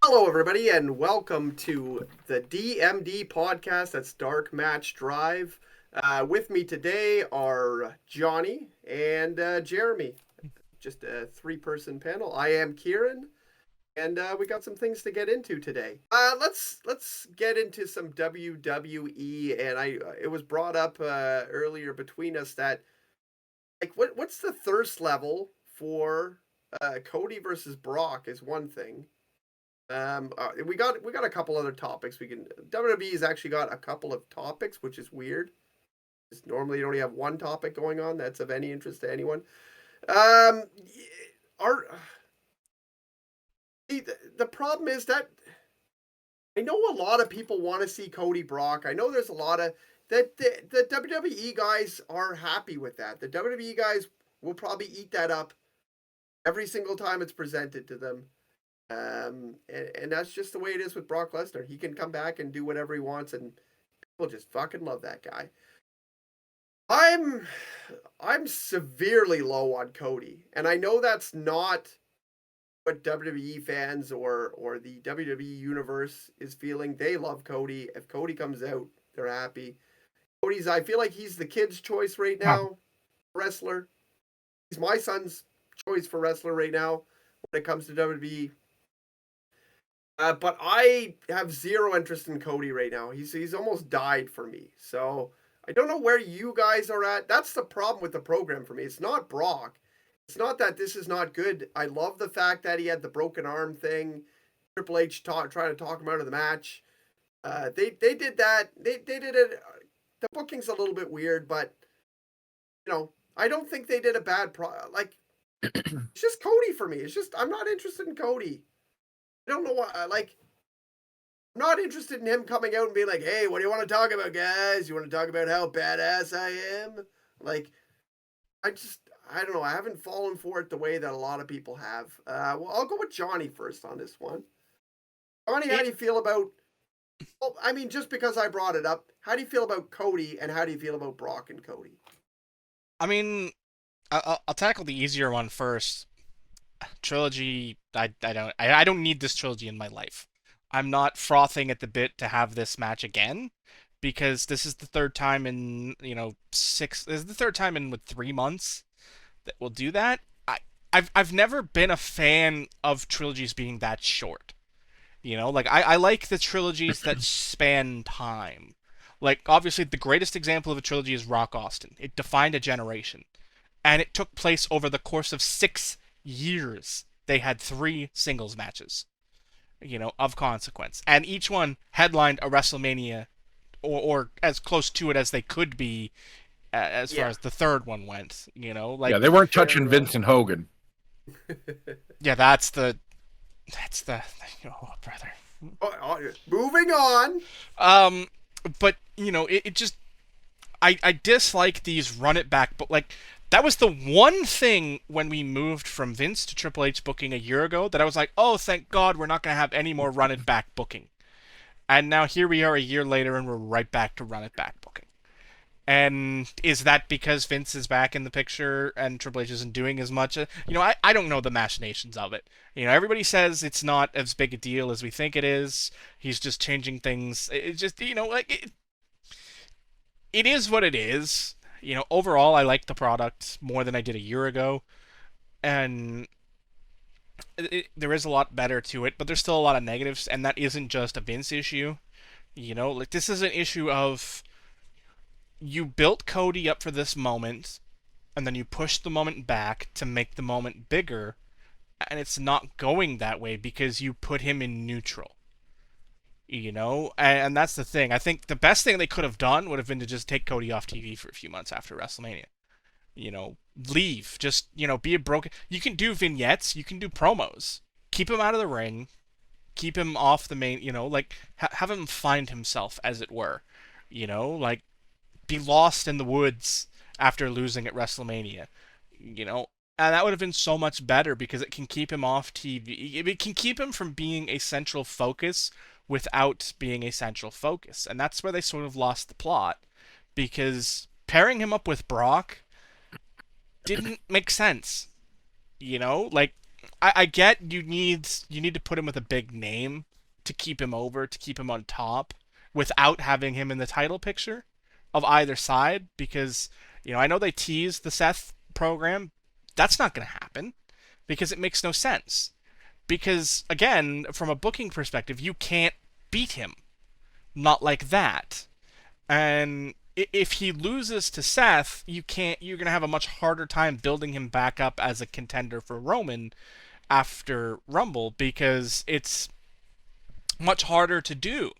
Hello, everybody, and welcome to the DMD podcast. That's Dark Match Drive. With me today are Johnny and Jeremy. Just a three-person panel. I am Kieran, and we got some things to get into today. Let's get into some WWE. And it was brought up earlier between us that what's the thirst level for Cody versus Brock is one thing. We got a couple other topics. We can WWE's actually got a couple of topics, which is weird. Because normally you only have one topic going on that's of any interest to anyone. Um, our the problem is that I know a lot of people want to see Cody Brock. I know there's a lot of that the WWE guys are happy with that. The WWE guys will probably eat that up every single time it's presented to them. And that's just the way it is with Brock Lesnar. He can come back and do whatever he wants, and people just fucking love that guy. I'm I'm severely low on Cody, and I know that's not what WWE fans or the WWE universe is feeling. They love Cody. If Cody comes out, they're happy. I feel like he's the kid's choice right now, wrestler. He's my son's choice for wrestler right now when it comes to WWE. But I have zero interest in Cody right now. He's almost died for me. So I don't know where you guys are at. That's the problem with the program for me. It's not Brock. It's not that this is not good. I love the fact that he had the broken arm thing. Triple H trying to talk him out of the match. They did that. They did it. The booking's a little bit weird, but I don't think they did a bad it's just Cody for me. It's just I'm not interested in Cody. I don't know what I'm not interested in him coming out and being like, "Hey, what do you want to talk about, guys? You want to talk about how badass I am?" Like, I don't know. I haven't fallen for it the way that a lot of people have. Well, I'll go with Johnny first on this one. Johnny, how It, do you feel about? Well, I mean, just because I brought it up, how do you feel about Cody, and how do you feel about Brock and Cody? I mean, I'll tackle the easier one first. Trilogy. I don't need this trilogy in my life. I'm not frothing at the bit to have this match again, because this is the third time in six. This is the third time in 3 months that we'll do that. I've never been a fan of trilogies being that short. Like I like the trilogies that span time. Like obviously the greatest example of a trilogy is Rock Austin. It defined a generation. And it took place over the course of 6 years. They had 3 singles matches, of consequence. And each one headlined a WrestleMania or as close to it as they could be as far Yeah, as the third one went, Yeah, like they weren't touching fair. Vince and Hogan. yeah, that's the oh brother. Moving on. Um but it just I dislike these run it back, but like that was the one thing when we moved from Vince to Triple H booking a year ago that I was like, oh, thank God we're not going to have any more run it back booking. And now here we are a year later and we're right back to run it back booking. And is that because Vince is back in the picture and Triple H isn't doing as much? I don't know the machinations of it. Everybody says it's not as big a deal as we think it is. He's just changing things. It's just, it is what it is. Overall, I like the product more than I did a year ago, and there is a lot better to it, but there's still a lot of negatives, and that isn't just a Vince issue. Like this is an issue of you built Cody up for this moment, and then you pushed the moment back to make the moment bigger, and it's not going that way because you put him in neutral. And that's the thing. I think the best thing they could have done would have been to just take Cody off TV for a few months after WrestleMania. Leave. Just, be a broken. You can do vignettes, you can do promos. Keep him out of the ring, keep him off the main, like, have him find himself, as it were. Like, be lost in the woods after losing at WrestleMania. And that would have been so much better because it can keep him off TV. It can keep him from being a central focus without being a central focus. And that's where they sort of lost the plot because pairing him up with Brock didn't make sense. Like I get you need to put him with a big name to keep him over, to keep him on top, without having him in the title picture of either side, because I know they tease the Seth program. That's not going to happen because it makes no sense. Because again, from a booking perspective, you can't beat him. Not like that. And if he loses to Seth, you're going to have a much harder time building him back up as a contender for Roman after Rumble, because it's much harder to do.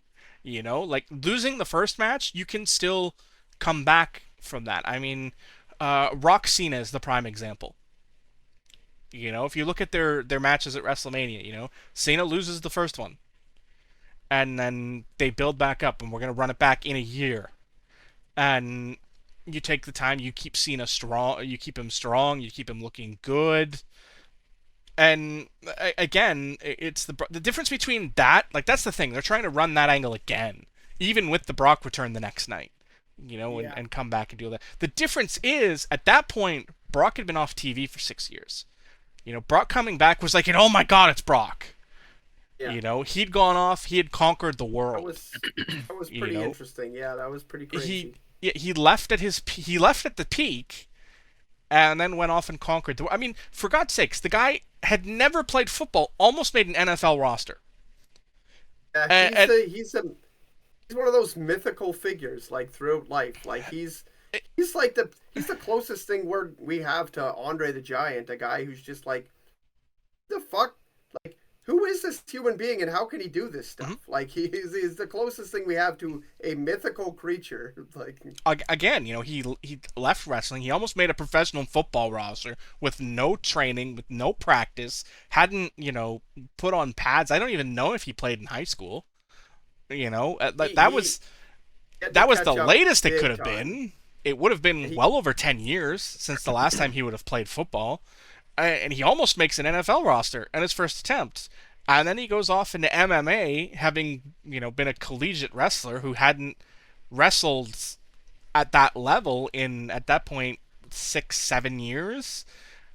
Like losing the first match, you can still come back from that. I mean, Rock Cena is the prime example. If you look at their matches at WrestleMania, Cena loses the first one, and then they build back up, and we're gonna run it back in a year. And you take the time, you keep Cena strong, you keep him strong, you keep him looking good. And again, it's the difference between that. Like that's the thing, they're trying to run that angle again, even with the Brock return the next night, Yeah. and come back and do that. The difference is at that point, Brock had been off TV for 6 years. Brock coming back was like, oh my God, it's Brock. Yeah. He'd gone off, he had conquered the That world. was that was you pretty know, interesting. Yeah, that was pretty he crazy. he left at he left at the peak, and then went off and conquered the. I mean, for God's sakes, the guy had never played football, almost made an NFL roster, Yeah, and he's one of those mythical figures like throughout life. Like he's the closest thing we have to Andre the Giant, a guy who's just like the fuck, like who is this human being and how can he do this mhm. stuff? Like he's the closest thing we have to a mythical creature. Like Again, he left wrestling. He almost made a professional football roster with no training, with no practice. Hadn't put on pads. I don't even know if he played in high school. he That he was had to that was the catch up latest it could big have time. been. It would have been He well over 10 years since the last time he would have played football, and he almost makes an NFL roster in his first attempt. And then he goes off into MMA, having been a collegiate wrestler who hadn't wrestled at that level in at that point 6 7 years,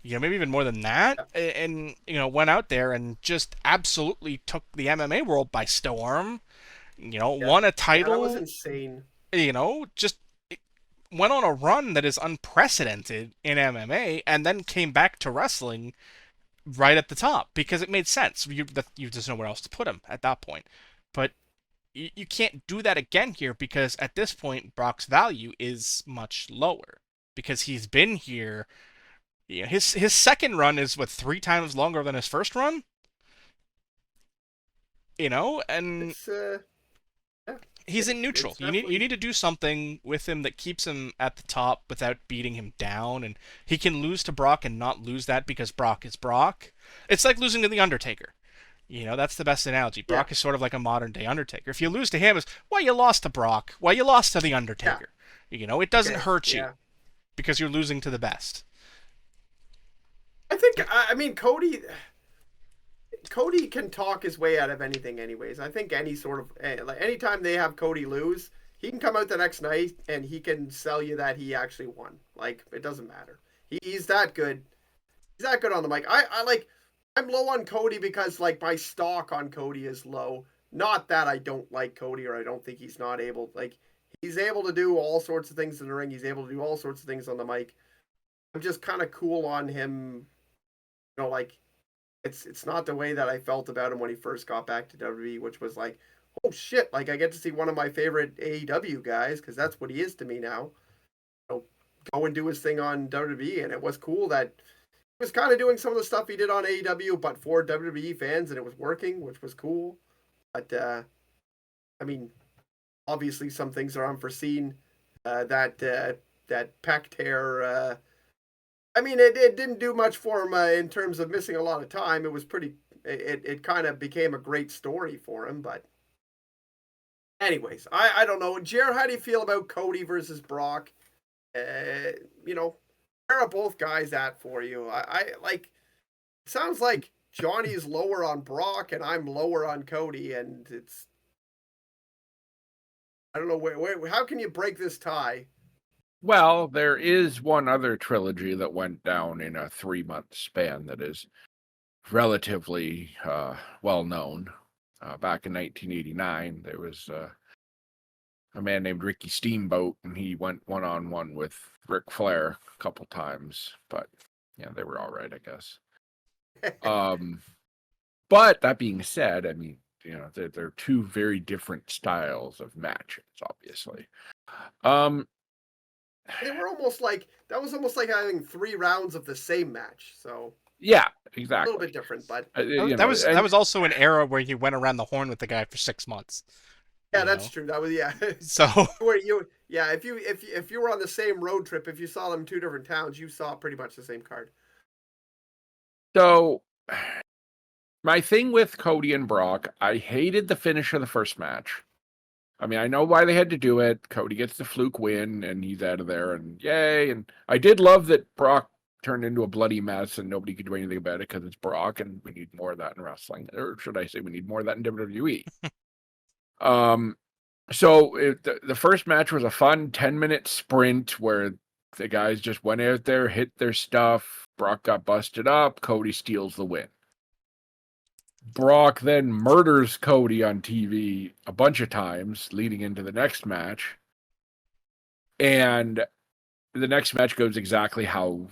maybe even more than that, and went out there and just absolutely took the MMA world by storm. yeah Won a yeah that was title. insane. Just went on a run that is unprecedented in MMA, and then came back to wrestling right at the top because it made sense. You just nowhere else to put him at that point. But you can't do that again here because at this point Brock's value is much lower because he's been here. His second run is what 3 times longer than his first run. And It's yeah, he's in neutral. it's You definitely need to do something with him that keeps him at the top without beating him down, and he can lose to Brock and not lose that because Brock is Brock. It's like losing to the Undertaker. That's the best analogy. yeah Brock is sort of like a modern day Undertaker. If you lose to him, it's well, you lost to Brock. Well, you lost to the yeah Undertaker. It doesn't okay hurt you yeah. because you're losing to the best. I think I mean Cody can talk his way out of anything, anyways. I think any sort of like anytime they have Cody lose, he can come out the next night and he can sell you that he actually won. Like it doesn't matter. He's that good. He's that good on the mic. I like. I'm low on Cody because like my stock on Cody is low. Not that I don't like Cody or I don't think he's not able. Like he's able to do all sorts of things in the ring. He's able to do all sorts of things on the mic. I'm just kind of cool on him. Like it's not the way that I felt about him when he first got back to WWE, which was like, oh shit, like I get to see one of my favorite AEW guys because that's what he is to me now. Go and do his thing on WWE, and it was cool that he was kind of doing some of the stuff he did on AEW, but for WWE fans, and it was working, which was cool. But I mean, obviously some things are unforeseen. That pec tear. I mean, it didn't do much for him in terms of missing a lot of time. It was pretty. It kind of became a great story for him. But anyways, I don't know. Jared, how do you feel about Cody versus Brock? You know, where are both guys at for you? I like. It sounds like Johnny's lower on Brock and I'm lower on Cody, and it's. I don't know how can you break this tie? Well, there is one other trilogy that went down in a 3-month span that is relatively well known. Back in 1989, there was a man named Ricky Steamboat, and he went one-on-one with Ric Flair a couple times, but yeah, they were all right, I guess. But that being said, I mean, you know, they're two very different styles of matches, obviously. They were almost like that was almost like having 3 rounds of the same match. So Yeah, a little exactly. bit different, but You That know, was and also an era where you went around the horn with the guy for 6 months. yeah, You that's know, true. That was yeah. so Where you yeah, if you were on the same road trip, if you saw them in 2 different towns, you saw pretty much the same card. so my thing with Cody and Brock, I hated the finish of the first match. I mean, I know why they had to do it. Cody gets the fluke win, and he's out of there, and yay! And I did love that Brock turned into a bloody mess, and nobody could do anything about it because it's Brock, and we need more of that in wrestling, or should I say, we need more of that in WWE. So the first match was a fun 10-minute sprint where the guys just went out there, hit their stuff. Brock got busted up. Cody steals the win. Brock then murders Cody on TV a bunch of times leading into the next match. And the next match goes exactly how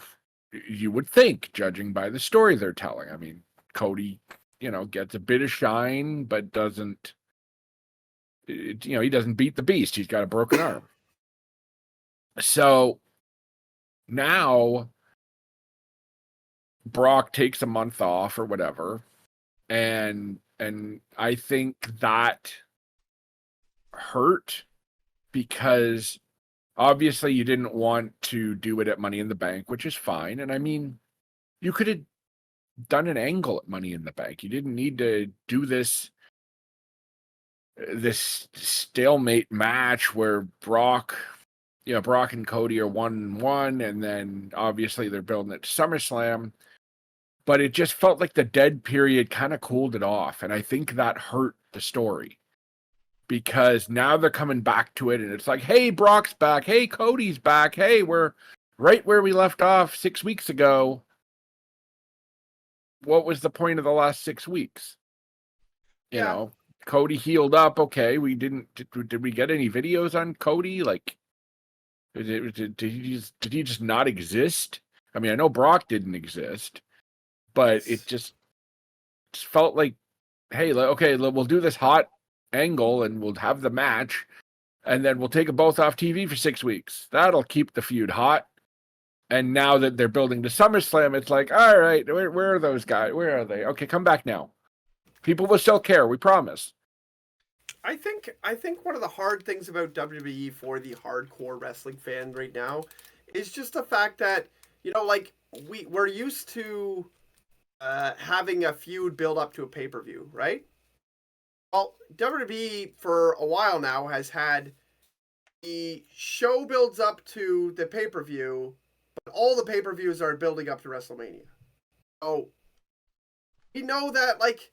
you would think, judging by the story they're telling. I mean, Cody, you know, gets a bit of shine, but doesn't, you know, he doesn't beat the beast. He's got a broken arm. So now Brock takes a month off or whatever. And I think that hurt because obviously you didn't want to do it at Money in the Bank, which is fine. And I mean, you could have done an angle at Money in the Bank. You didn't need to do this stalemate match where Brock and Cody are 1-1, and then obviously they're building it to SummerSlam. But it just felt like the dead period kind of cooled it off. And I think that hurt the story because now they're coming back to it. And it's like, hey, Brock's back. Hey, Cody's back. Hey, we're right where we left off 6 weeks ago. What was the point of the last 6 weeks? You know, Cody healed up. Okay. Did we get any videos on Cody? Like, did he just not exist? I mean, I know Brock didn't exist. But it just felt like, hey, okay, we'll do this hot angle and we'll have the match, and then we'll take them both off TV for 6 weeks. That'll keep the feud hot. And now that they're building to SummerSlam, it's like, all right, where are those guys? Where are they? Okay, come back now. People will still care, we promise. I think one of the hard things about WWE for the hardcore wrestling fan right now is just the fact that, you know, like we're used to having a feud build up to a pay-per-view, right? Well, WWE for a while now has had the show builds up to the pay-per-view, but all the pay-per-views are building up to WrestleMania. So we know that, like,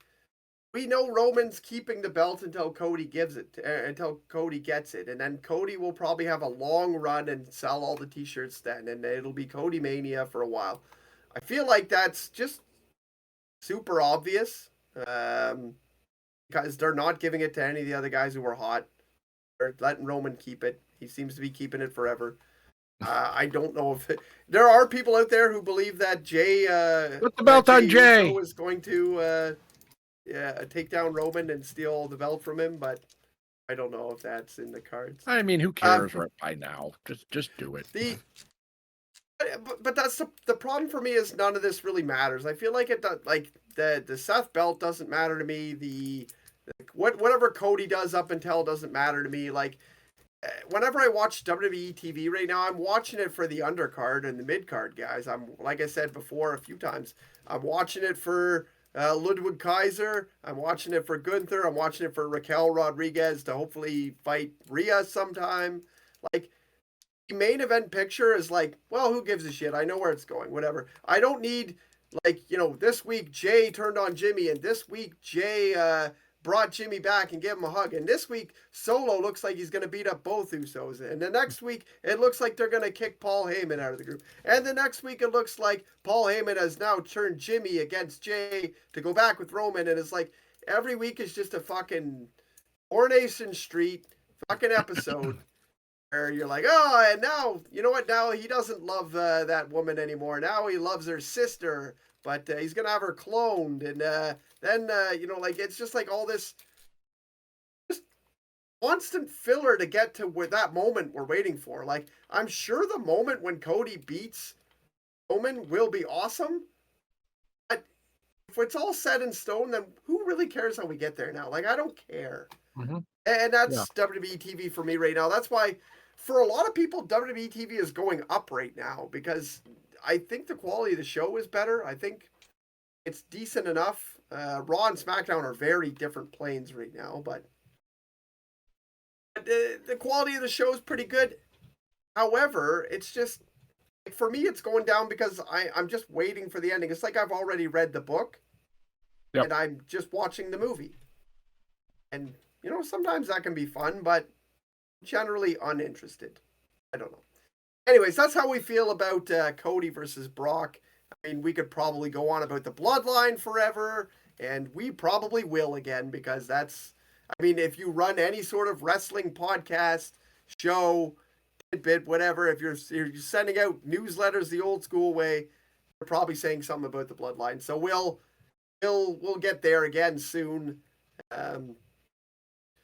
we know Roman's keeping the belt until Cody gives it, until Cody gets it, and then Cody will probably have a long run and sell all the T-shirts then, and it'll be Cody Mania for a while. I feel like that's just super obvious because they're not giving it to any of the other guys who were hot. They're letting Roman keep it. He seems to be keeping it forever. I don't know if there are people out there who believe that Jay put the belt on Jay Uso is going to take down Roman and steal the belt from him, but I don't know if that's in the cards. I mean, who cares right by now? Just do it. But that's the problem for me is none of this really matters. I feel like the Seth belt doesn't matter to me. Whatever Cody does up until doesn't matter to me. Like whenever I watch WWE TV right now, I'm watching it for the undercard and the midcard guys. I'm like I said before a few times. I'm watching it for Ludwig Kaiser. I'm watching it for Gunther. I'm watching it for Raquel Rodriguez to hopefully fight Rhea sometime. Like. The main event picture is like, well, who gives a shit? I know where it's going, whatever. I don't need, like, you know, this week Jay turned on Jimmy and this week Jay brought Jimmy back and gave him a hug. And this week, Solo looks like he's going to beat up both Usos. And the next week, it looks like they're going to kick Paul Heyman out of the group. And the next week, it looks like Paul Heyman has now turned Jimmy against Jay to go back with Roman. And it's like every week is just a fucking Coronation Street fucking episode. Where you're like, oh, and now, you know what? Now he doesn't love that woman anymore. Now he loves her sister, but he's going to have her cloned. And then, you know, like, it's just like all this just constant filler to get to where that moment we're waiting for. Like, I'm sure the moment when Cody beats Roman will be awesome. But if it's all set in stone, then who really cares how we get there now? Like, I don't care. Mm-hmm. And that's WWE TV for me right now. That's why, for a lot of people, WWE TV is going up right now because I think the quality of the show is better. I think it's decent enough. Raw and SmackDown are very different planes right now, but the quality of the show is pretty good. However, it's just, for me, it's going down because I'm just waiting for the ending. It's like I've already read the book, and I'm just watching the movie. And, you know, sometimes that can be fun, but generally uninterested. I don't know. Anyways, that's how we feel about Cody versus Brock. I mean, we could probably go on about the bloodline forever, and we probably will again, because that's, I mean, if you run any sort of wrestling podcast, show, tidbit, whatever, if you're sending out newsletters the old school way, you're probably saying something about the bloodline. So we'll get there again soon.